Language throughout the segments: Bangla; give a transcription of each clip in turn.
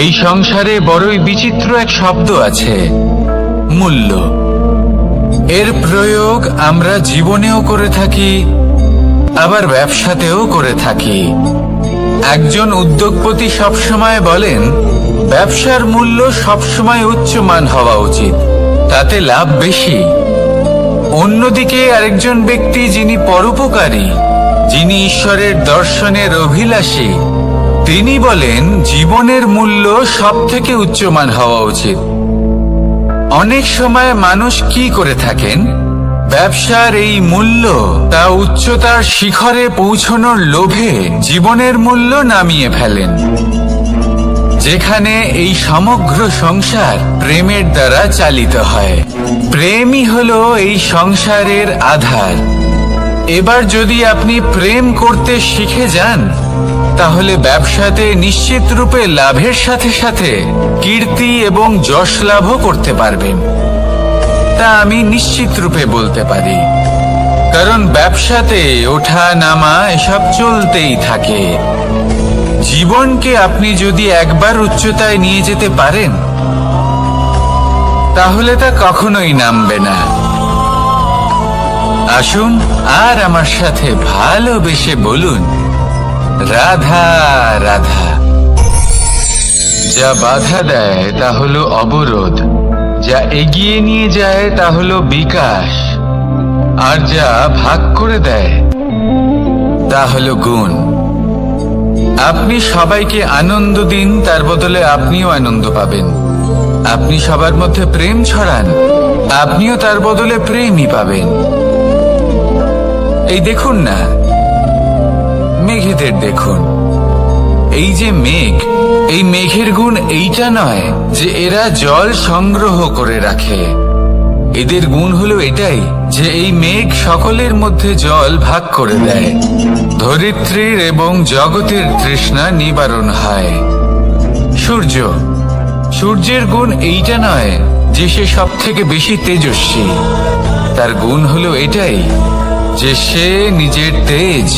এই সংসারে বড়ই বিচিত্র এক শব্দ আছে, মূল্য। এর প্রয়োগ আমরা জীবনেও করে থাকি, আবার ব্যবসাতেও করে থাকি। একজন উদ্যোগপতি সবসময় বলেন, ব্যবসার মূল্য সবসময় উচ্চমান হওয়া উচিত, তাতে লাভ বেশি। অন্যদিকে আরেকজন ব্যক্তি যিনি পরোপকারী, যিনি ঈশ্বরের দর্শনের অভিলাষী, তিনি বলেন জীবনের মূল্য সব থেকে উচ্চমান হওয়া উচিত। অনেক সময় মানুষ কি করে থাকেন, ব্যবসার এই মূল্য তা উচ্চতার শিখরে পৌঁছানোর লোভে জীবনের মূল্য নামিয়ে ফেলেন। যেখানে এই সমগ্র সংসার প্রেমের দ্বারা চালিত হয়, প্রেমই হলো এই সংসারের আধার। এবার যদি আপনি প্রেম করতে শিখে যান, তাহলে ব্যবসাতে নিশ্চিত রূপে লাভের সাথে সাথে কীর্তি এবং যশ লাভও করতে পারবেন। তা আমি নিশ্চিত রূপে বলতে পারি, কারণ ব্যবসাতে ওঠা নামা এসব চলতেই থাকে। জীবনকে আপনি যদি একবার উচ্চতায় নিয়ে যেতে পারেন, তাহলে তা কখনোই নামবে না। আসুন আর আমার সাথে ভালোবেসে বলুন, রাধা রাধা। যা বাধা দেয় তা হলো অবরোধ, যা এগিয়ে নিয়ে যায় তা হলো বিকাশ, আর যা ভাগ করে দেয় তা হলো গুণ। আপনি সবাইকে আনন্দ দিন, তার বদলে আপনিও আনন্দ পাবেন। আপনি সবার মধ্যে প্রেম ছড়ান, আপনিও তার বদলে প্রেমই পাবেন। এই দেখুন না, মেঘেদের দেখুন। এই যে মেঘ, এই মেঘের গুণ এইটা নয় যে এরা জল সংগ্রহ করে রাখে। এদের গুণ হলো এটাই যে এই মেঘ সকলের মধ্যে জল ভাগ করে দেয়। ধরিত্রীর এবং জগতের তৃষ্ণা নিবারণ হয়। সূর্য, সূর্যের গুণ এইটা নয় যে সে সব থেকে বেশি তেজস্বী। তার গুণ হলো এটাই যে সে নিজের তেজ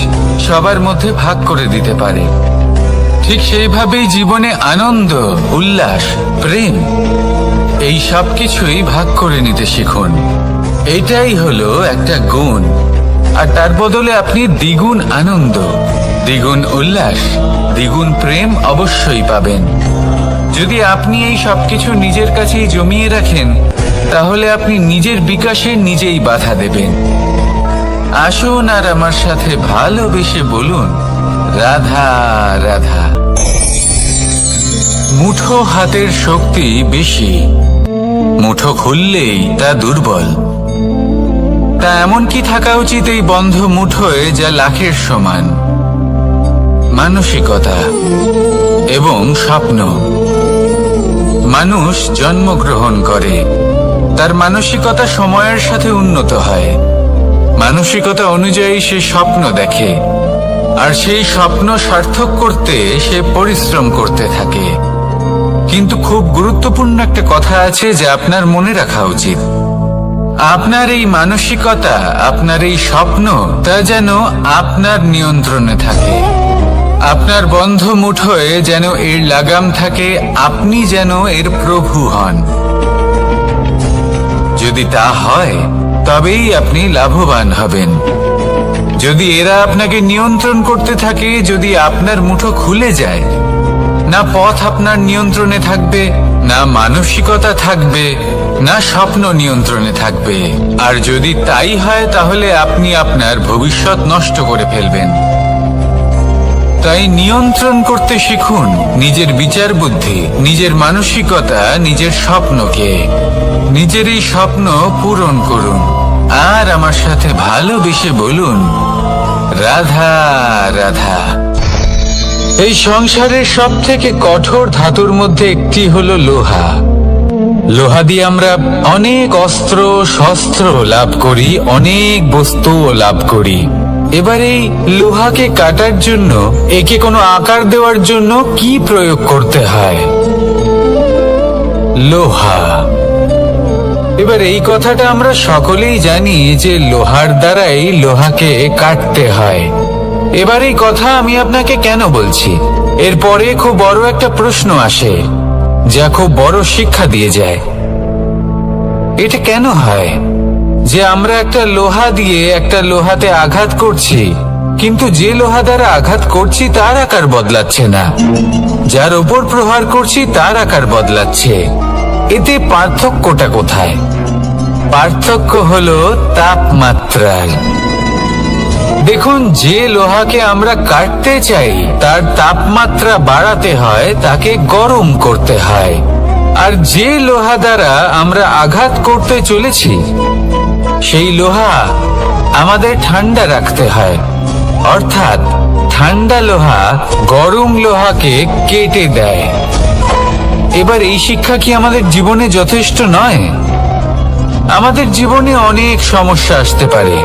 সবার মধ্যে ভাগ করে দিতে পারে। ঠিক সেইভাবেই জীবনে আনন্দ, উল্লাস, প্রেম এই সব কিছুই ভাগ করে নিতে শিখুন। এটাই হলো একটা গুণ, আর তার বদলে আপনি দ্বিগুণ আনন্দ, দ্বিগুণ উল্লাস, দ্বিগুণ প্রেম অবশ্যই পাবেন। যদি আপনি এই সবকিছু নিজের কাছেই জমিয়ে রাখেন, তাহলে আপনি নিজের বিকাশে নিজেই বাধা দেবেন। আসুন আর আমার সাথে ভালোবেসে বলুন, রাধা রাধা। মুঠো হাতের শক্তি বেশি, মুঠো খুললেই তা দুর্বল। তা এমন কি থাকা উচিত এই বন্ধ মুঠোয় যা লাখের সমান? মানসিকতা এবং স্বপ্ন। মানুষ জন্মগ্রহণ করে, তার মানসিকতা সময়ের সাথে উন্নত হয়। মানসিকতা অনুযায়ী সে স্বপ্ন দেখে, আর সেই স্বপ্ন সার্থক করতে সে পরিশ্রম করতে থাকে। কিন্তু খুব গুরুত্বপূর্ণ একটা কথা আছে যা আপনার মনে রাখা উচিত। আপনার এই মানসিকতা, আপনার এই স্বপ্ন, তা যেন আপনার নিয়ন্ত্রণে থাকে। আপনার বন্ধ মুঠোয় যেন এর লাগাম থাকে, আপনি যেন এর প্রভু হন। যদি তা হয়, তবেই আপনি লাভবান হবেন। যদি এরা আপনাকে নিয়ন্ত্রণ করতে থাকে, যদি আপনার মুঠো খুলে যায়, না পথ আপনার নিয়ন্ত্রণে থাকবে, না মানসিকতা থাকবে, না স্বপ্ন নিয়ন্ত্রণে থাকবে। আর যদি তাই হয়, তাহলে আপনি আপনার ভবিষ্যৎ নষ্ট করে ফেলবেন। তাই নিয়ন্ত্রণ করতে শিখুন নিজের বিচার বুদ্ধি, নিজের মানসিকতা, নিজের স্বপ্নকে। নিজের এই স্বপ্ন পূরণ করুন, আর আমার সাথে ভালোবেসে বলুন, রাধা রাধা। এই সংসারের সব থেকে কঠোর ধাতুর মধ্যে একটি হলো লোহা। লোহা দিয়ে আমরা অনেক অস্ত্র শস্ত্র লাভ করি, অনেক বস্তুও লাভ করি। এবার এই লোহাকে কাটার জন্য, একে কোনো আকার দেওয়ার জন্য কি প্রয়োগ করতে হয়? লোহা। এবার এই কথাটা আমরা সকলেই জানি যে লোহার দ্বারাই লোহাকে কাটতে হয়। এবার এই কথা আমি আপনাকে কেন বলছি? এরপরে খুব বড় একটা প্রশ্ন আসে, যা খুব বড় শিক্ষা দিয়ে যায়। এটা কেন হয় যে আমরা একটা লোহা দিয়ে একটা লোহাতে আঘাত করছি, কিন্তু যে লোহা দ্বারা আঘাত করছি তার আকার বদলাচ্ছে না, যার উপর প্রহার করছি তার আকার বদলাচ্ছে? এতে পার্থক্যটা কোথায়? পার্থক্য হলো তাপমাত্রার। দেখুন, যে লোহাকে আমরা কাটতে চাই তার তাপমাত্রা বাড়াতে হয়, তাকে গরম করতে হয়। আর যে লোহা দ্বারা আমরা আঘাত করতে চলেছি সেই লোহা আমাদের ঠান্ডা রাখতে হয়, অর্থাৎ ঠান্ডা লোহা গরম লোহাকে কেটে দেয়। এবার এই শিক্ষা কি আমাদের জীবনে যথেষ্ট নয়? আমাদের জীবনে অনেক সমস্যা আসতে পারে,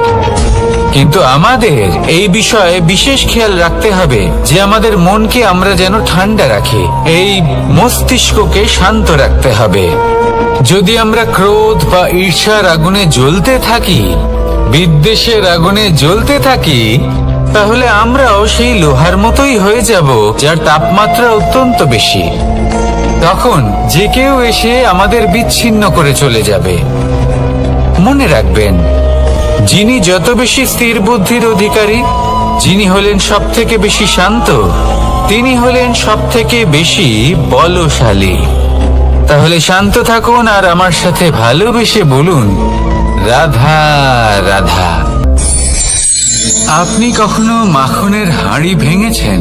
কিন্তু আমাদের এই বিষয়ে বিশেষ খেয়াল রাখতে হবে যে আমাদের মনকে আমরা যেন ঠান্ডা রাখি, এই মস্তিষ্ককে শান্ত রাখতে হবে। যদি আমরা ক্রোধ বা ঈর্ষার আগুনে জ্বলতে থাকি, বিদ্বেষের আগুনে জ্বলতে থাকি, তাহলে আমরাও সেই লোহার মতোই হয়ে যাব যার তাপমাত্রা অত্যন্ত বেশি। তখন যে কেউ এসে আমাদের বিচ্ছিন্ন করে চলে যাবে। মনে রাখবেন, যিনি যত বেশি স্থির বুদ্ধির অধিকারী, যিনি হলেন সব থেকে বেশি শান্ত, তিনি হলেন সব থেকে বেশি বলশালী। তাহলে শান্ত থাকুন আর আমার সাথে ভালোবেসে বলুন, রাধা রাধা। আপনি কখনো মাখনের হাঁড়ি ভেঙেছেন?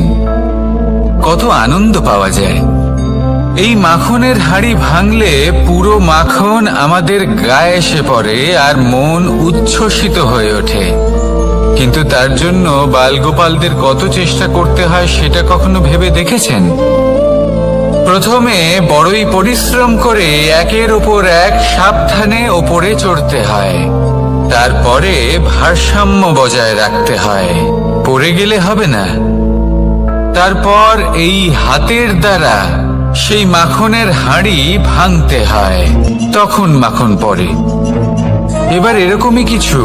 কত আনন্দ পাওয়া যায়। এই মাখনের হাঁড়ি ভাঙলে পুরো মাখন আমাদের গায়ে এসে পড়ে আর মন উচ্ছ্বসিত হয়ে ওঠে। কিন্তু তার জন্য বালগোপালদের কত চেষ্টা করতে হয় সেটা কখনো ভেবে দেখেছেন? প্রথমে বড়ই পরিশ্রম করে একের ওপর এক সাবধানে ওপরে চড়তে হয়, তারপরে ভারসাম্য বজায় রাখতে হয়, পড়ে গেলে হবে না। তারপর এই হাতের দ্বারা সেই মাখনের হাঁড়ি ভাঙতে হয়, তখন মাখন পড়ে। এবার এরকমই কিছু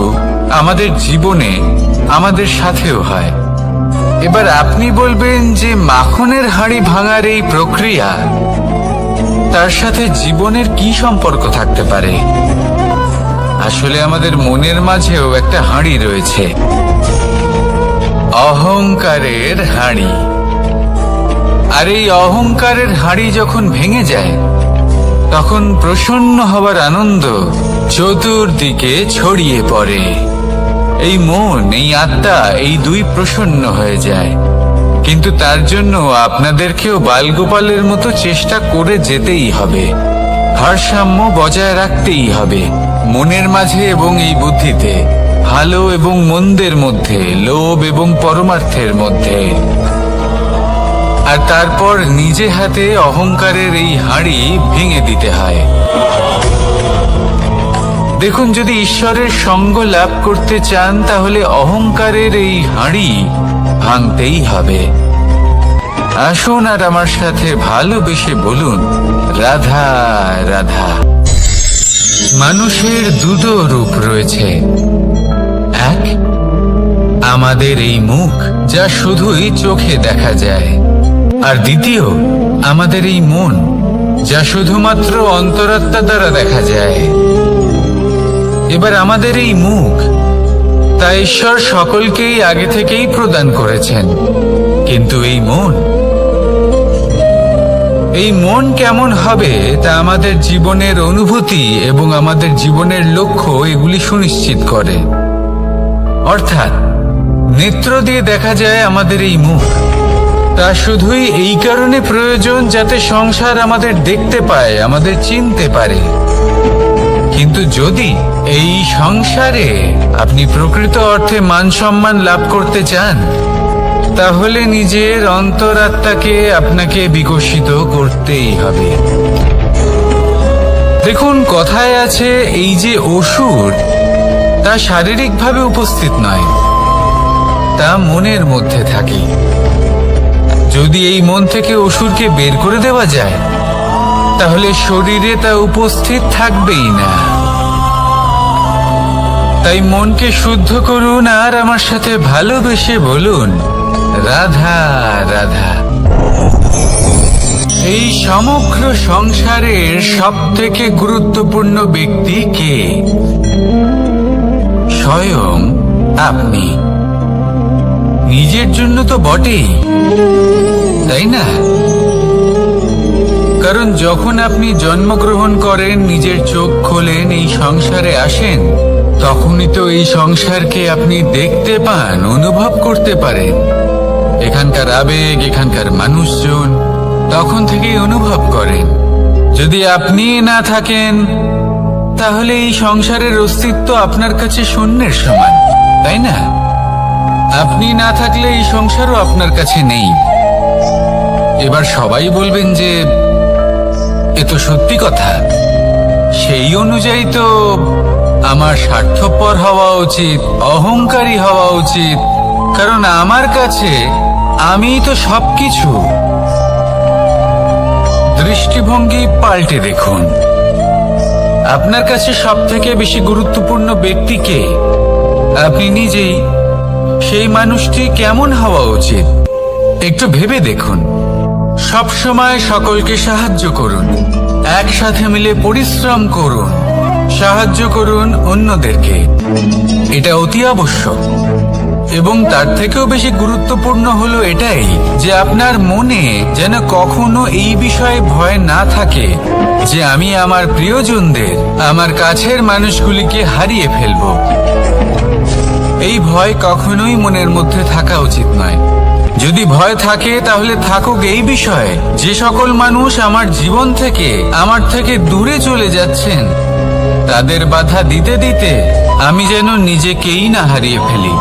আমাদের জীবনে আমাদের সাথেও হয়। এবার আপনি বলবেন যে মাখনের হাঁড়ি ভাঙার এই প্রক্রিয়া, তার সাথে জীবনের কি সম্পর্ক থাকতে পারে? আসলে আমাদের মনের মাঝেও একটা হাঁড়ি রয়েছে, অহংকারের হাঁড়ি। আর এই অহংকারের হাঁড়ি যখন ভেঙে যায়, তখন প্রসন্ন হবার আনন্দ চতুর্দিকে ছড়িয়ে পড়ে। এই মন, এই আত্মা, এই দুই প্রসন্ন হয়ে যায়। কিন্তু তার জন্য আপনাদেরকেও বালগোপালের মতো চেষ্টা করে যেতেই হবে, ভারসাম্য বজায় রাখতেই হবে মনের মাঝে এবং এই বুদ্ধিতে, ভালো এবং মন্দের মধ্যে, লোভ এবং পরমার্থের মধ্যে। আর তারপর নিজে হাতে অহংকারের এই হাঁড়ি ভেঙে দিতে হয়। দেখুন, যদি ঈশ্বরের সঙ্গ লাভ করতে চান তাহলে অহংকারের এই হাঁড়ি ভাঙতেই হবে। আসুন আর আমার সাথে ভালোবেসে বলুন, রাধা রাধা। মানুষের দুটো রূপ রয়েছে। এক, আমাদের এই মুখ, যা শুধুই চোখে দেখা যায়। আর দ্বিতীয়, আমাদের এই মন, যা শুধুমাত্র অন্তরাত্মা দ্বারা দেখা যায়। এবার আমাদের এই মুখ, তা ঈশ্বর সকলকেই আগে থেকেই প্রদান করেছেন। কিন্তু এই মন কেমন হবে তা আমাদের জীবনের অনুভূতি এবং আমাদের জীবনের লক্ষ্য এগুলি সুনিশ্চিত করে। অর্থাৎ নেত্র দিয়ে দেখা যায় আমাদের এই মুখ, তা শুধুই এই কারণে প্রয়োজন যাতে সংসার আমাদের দেখতে পায়, আমাদের চিনতে পারে। কিন্তু যদি এই সংসারে আপনি প্রকৃত অর্থে মান সম্মান লাভ করতে চান, তাহলে নিজের অন্তরাত্মাকে আপনাকে বিকশিত করতেই হবে। দেখুন, কথায় আছে, এই যে অসুর, তা শারীরিকভাবে উপস্থিত নয়, তা মনের মধ্যে থাকে। যদি এই মন থেকে অসুরকে বের করে দেওয়া যায়, তাহলে শরীরে তা উপস্থিত থাকবেই না। তাই মনকে শুদ্ধ করুন আর আমার সাথে ভালোবেসে বলুন, রাধা রাধা। এই সমগ্র সংসারের সবথেকে গুরুত্বপূর্ণ ব্যক্তি কে? স্বয়ং আপনি। নিজের জন্য তো বটেই, তাই না? কারণ যখন আপনি জন্মগ্রহণ করেন, নিজের চোখ খোলেন, এই সংসারে আসেন, তখনই তো এই সংসারকে আপনি দেখতে পান, অনুভব করতে পারেন। এখানকার আবেগ, এখানকার মানুষজন তখন থেকেই অনুভব করেন। যদি আপনি না থাকেন, তাহলে এই সংসারের অস্তিত্ব আপনার কাছে শূন্যের সমান, তাই না? আপনি না থাকলে এই সংসারও আপনার কাছে নেই। এবার সবাই বলবেন যে এ তো সত্যি কথা, সেই অনুযায়ী তো আমার স্বার্থপর হওয়া উচিত, অহংকারী হওয়া উচিত, কারণ আমার কাছে আমিই তো সবকিছু। দৃষ্টিভঙ্গি পাল্টে দেখুন। আপনার কাছে সবথেকে বেশি গুরুত্বপূর্ণ ব্যক্তি কে? আপনি নিজেই। সেই মানুষটি কেমন হওয়া উচিত একটু ভেবে দেখুন। সব সময় সকলকে সাহায্য করুন, একসাথে মিলে পরিশ্রম করুন, সাহায্য করুন অন্যদেরকে। এটা অতি আবশ্যক। এবং তার থেকেও বেশি গুরুত্বপূর্ণ হলো এটাই যে আপনার মনে যেন কখনো এই বিষয়ে ভয় না থাকে যে আমি আমার প্রিয়জনদের, আমার কাছের মানুষগুলিকে হারিয়ে ফেলব। এই ভয় কখনোই মনের মধ্যে থাকা উচিত নয়। যদি ভয় থাকে তাহলে থাকুক এই বিষয়ে যে সকল মানুষ আমার জীবন থেকে, আমার থেকে দূরে চলে যাচ্ছেন, তাদের বাধা দিতে দিতে আমি যেন নিজেকেই না হারিয়ে ফেলি,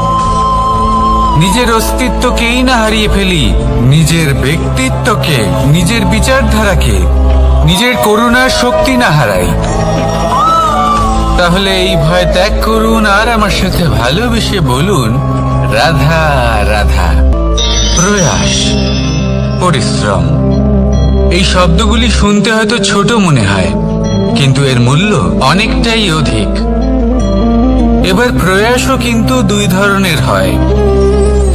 নিজের অস্তিত্বকেই না হারিয়ে ফেলি, নিজের ব্যক্তিত্বকে, নিজের বিচারধারাকে, নিজের করুণার শক্তি না হারাই। তাহলে এই ভয় ত্যাগ করুন আর আমার সাথে ভালোবেসে বলুন, রাধা রাধা। প্রয়াস, পরিশ্রম, এই শব্দগুলি শুনতে হয়তো ছোট মনে হয়, কিন্তু এর মূল্য অনেকটাই অধিক। এবার প্রয়াসও কিন্তু দুই ধরনের হয়।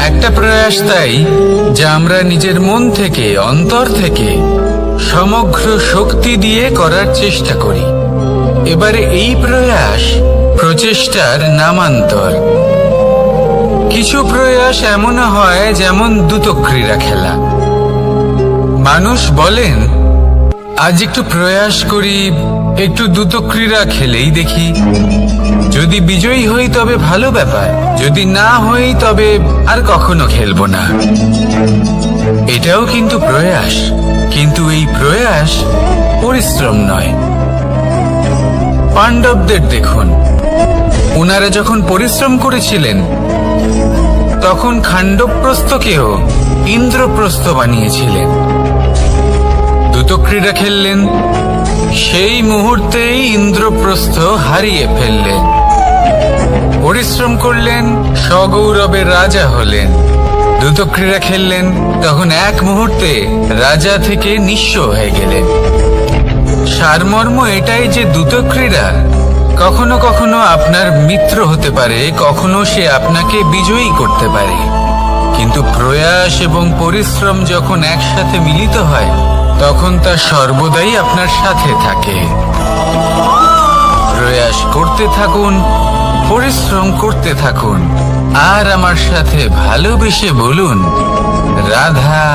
একটা প্রয়াস তাই যা আমরা নিজের মন থেকে, অন্তর থেকে সমগ্র শক্তি দিয়ে করার চেষ্টা করি। এবারে এই প্রয়াস প্রচেষ্টার নামান্তর। কিছু প্রয়াস এমনও হয় যেমন দ্রুতক্রীড়া খেলা। মানুষ বলেন, আজ একটু প্রয়াস করি, একটু দ্রুতক্রীড়া খেলেই দেখি, যদি বিজয়ী হই তবে ভালো ব্যাপার, যদি না হই তবে আর কখনো খেলবো না। এটাও কিন্তু প্রয়াস, কিন্তু এই প্রয়াস পরিশ্রম নয়। পাণ্ডবদের দেখুন, ওনারা যখন পরিশ্রম করেছিলেন তখন খাণ্ডবপ্রস্থকেও ইন্দ্রপ্রস্থ বানিয়েছিলেন। দ্রুতক্রীড়া খেললেন, সেই মুহূর্তেই ইন্দ্রপ্রস্থ হারিয়ে ফেললেন। পরিশ্রম করলেন, সগৌরবের রাজা হলেন। দ্রুতক্রীড়া খেললেন, তখন এক মুহূর্তে রাজা থেকে নিঃস্ব হয়ে গেলেন। সারমর্ম এটাই যে দ্রুতক্রীড়া কখনো কখনো আপনার মিত্র হতে পারে, কখনো সে আপনাকে বিজয়ী করতে পারে, কিন্তু প্রয়াস এবং পরিশ্রম যখন একসাথে মিলিত হয় তখন তা সর্বদাই আপনার সাথে থাকে। প্রয়াস করতে থাকুন, পরিশ্রম করতে থাকুন, আর আমার সাথে ভালোবেসে বলুন, রাধা।